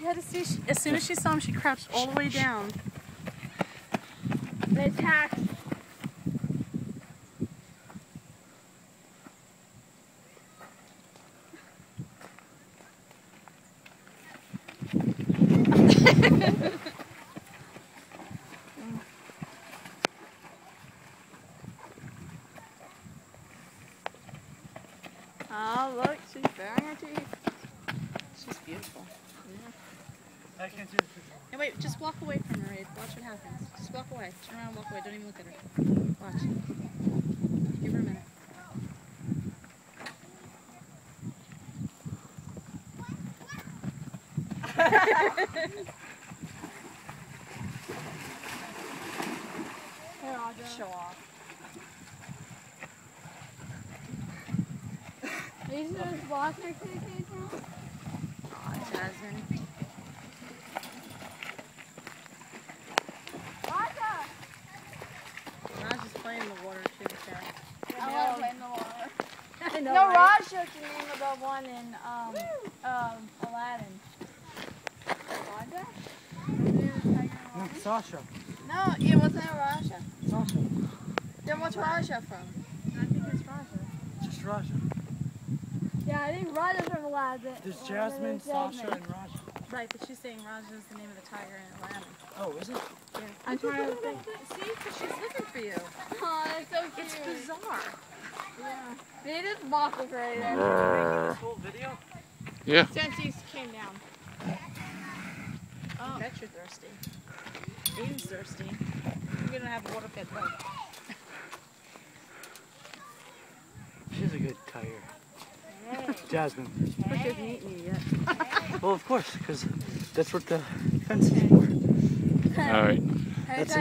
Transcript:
Yeah, to see. As soon as she saw him, she crouched all the way down. They attacked. Oh, look, she's baring her teeth. She's beautiful. I can't see the picture. Hey, wait, just walk away from her, Abe. Watch what happens. Just walk away. Turn around and walk away. Don't even look at her. Watch. Give her a minute. Here, Audra. Show off. These are those blocks I came from? Aw, Jasmine. Audra! Raj is playing in the water too, Kat. I want to play in the water. I know, No, right? Raj took the name of the one in Aladdin. Audra? Sasha. No, it wasn't Raja. Sasha. Then what's Raja from? I think it's Raja. Just Raja. Yeah, I think Raja's from Aladdin. There's Jasmine, Sasha, and Raja. Right, but she's saying Raja is the name of the tiger in Aladdin. Oh, is it? Yeah. I'm trying to think. See, because she's looking for you. Oh, that's so cute. It's bizarre. Yeah. They just buckled right there. Making this whole video? Yeah. Since he came down. Oh. I bet you're thirsty. Aiden's thirsty. You're going to have a water pit though. She's a good tiger. Jasmine. But she hasn't eaten you yet. Well, of course, because that's what the fence is for. All right. That's